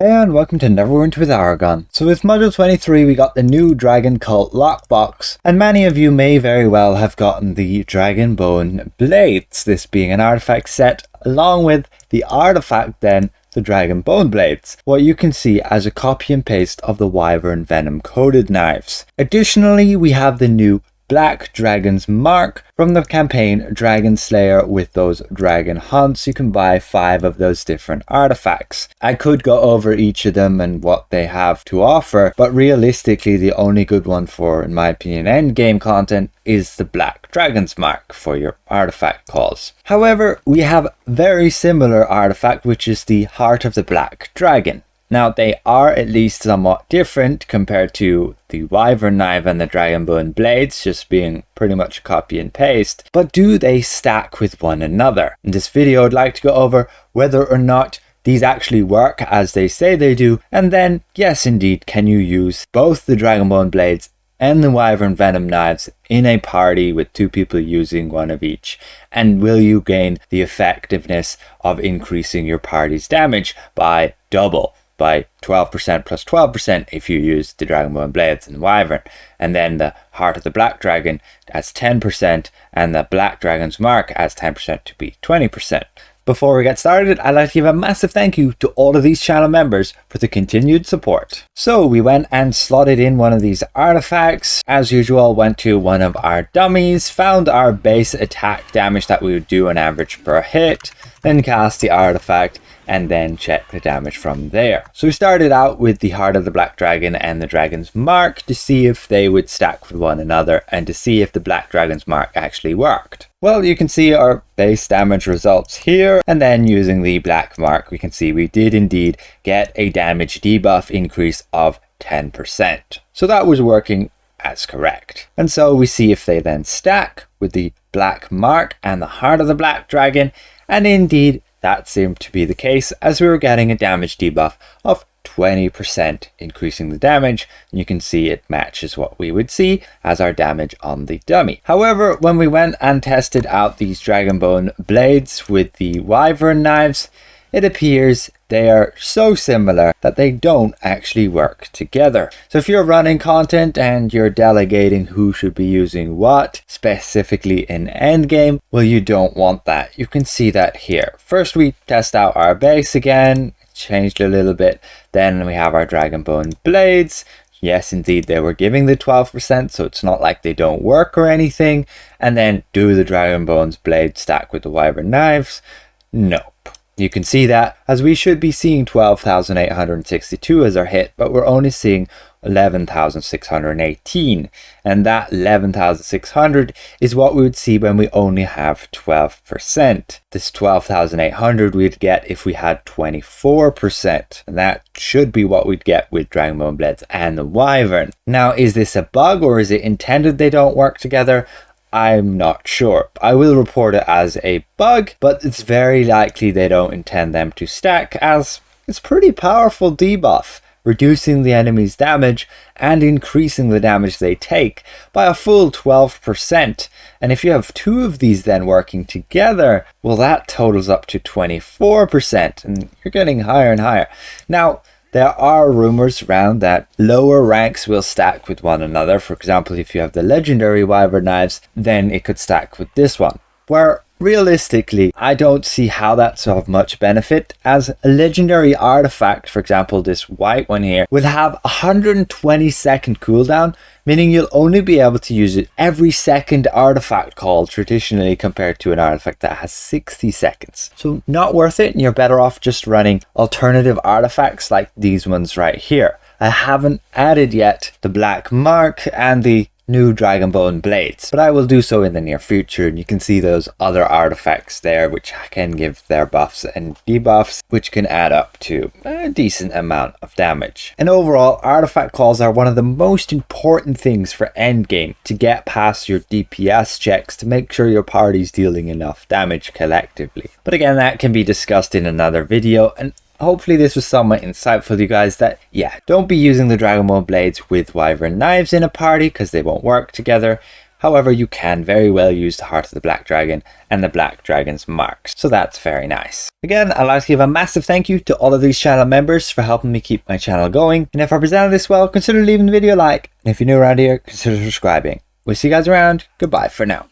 Hey and welcome to Neverwinter with Aragon. So with Module 23 we got the new Dragon Cult lockbox, and many of you may very well have gotten the Dragonbone blades, this being an artifact set along with the artifact then the Dragonbone blades, what you can see as a copy and paste of the Wyvern Venom coated knives. Additionally, we have the new Black Dragon's Mark from the campaign Dragon Slayer with those Dragon Hunts. You can buy 5 of those different artifacts. I could go over each of them and what they have to offer, but realistically the only good one for, in my opinion, endgame content is the Black Dragon's Mark for your artifact calls. However, we have very similar artifact, which is the Heart of the Black Dragon. Now, they are at least somewhat different compared to the Wyvern knife and the Dragonbone blades, just being pretty much copy and paste. But do they stack with one another? In this video, I'd like to go over whether or not these actually work as they say they do. And then, yes, indeed, can you use both the Dragonbone blades and the Wyvern Venom knives in a party with 2 people using one of each? And will you gain the effectiveness of increasing your party's damage by double? By 12% plus 12% if you use the Dragonbone blades and the Wyvern, and then the Heart of the Black Dragon as 10% and the Black Dragon's Mark as 10% to be 20%. Before we get started, I'd like to give a massive thank you to all of these channel members for the continued support. So we went and slotted in one of these artifacts. As usual, went to one of our dummies, found our base attack damage that we would do on average per hit, then cast the artifact, and then check the damage from there. So we started out with the Heart of the Black Dragon and the Dragon's Mark to see if they would stack with one another and to see if the Black Dragon's Mark actually worked. Well, you can see our base damage results here, and then using the Black Mark we can see we did indeed get a damage debuff increase of 10%. So that was working as correct. And so we see if they then stack with the Black Mark and the Heart of the Black Dragon, and indeed that seemed to be the case, as we were getting a damage debuff of 20%, increasing the damage, and you can see it matches what we would see as our damage on the dummy. However, when we went and tested out these Dragonbone blades with the Wyvern knives, it appears they are so similar that they don't actually work together. So if you're running content and you're delegating who should be using what, specifically in endgame, well, you don't want that. You can see that here. First we test out our base again, changed a little bit. Then we have our Dragonbone blades. Yes, indeed, they were giving the 12%, so it's not like they don't work or anything. And then do the Dragonbone's blade stack with the Wyvern knives? Nope. You can see that as we should be seeing 12,862 as our hit, but we're only seeing 11,618, and that 11,600 is what we would see when we only have 12%. This 12,800 we'd get if we had 24%, and that should be what we'd get with Dragonbone blades and the Wyvern. Now, is this a bug or is it intended they don't work together? I'm not sure. I will report it as a bug, but it's very likely they don't intend them to stack, as it's pretty powerful debuff, reducing the enemy's damage and increasing the damage they take by a full 12%. And if you have 2 of these then working together, well, that totals up to 24%, and you're getting higher and higher. Now, there are rumors around that lower ranks will stack with one another. For example, if you have the legendary Wyvern knives, then it could stack with this one. Where realistically, I don't see how that's of much benefit, as a legendary artifact, for example, this white one here, will have a 120-second cooldown, meaning you'll only be able to use it every second artifact call traditionally, compared to an artifact that has 60 seconds. So not worth it, and you're better off just running alternative artifacts like these ones right here. I haven't added yet the Black Mark and the new Dragonbone blades, but I will do so in the near future, and you can see those other artifacts there which can give their buffs and debuffs, which can add up to a decent amount of damage. And overall, artifact calls are one of the most important things for endgame, to get past your DPS checks to make sure your party's dealing enough damage collectively. But again, that can be discussed in another video, and hopefully this was somewhat insightful to you guys that, yeah, don't be using the Dragonbone blades with Wyvern knives in a party because they won't work together. However, you can very well use the Heart of the Black Dragon and the Black Dragon's marks, so that's very nice. Again, I'd like to give a massive thank you to all of these channel members for helping me keep my channel going, and if I presented this well, consider leaving the video a like, and if you're new around here, consider subscribing. We'll see you guys around. Goodbye for now.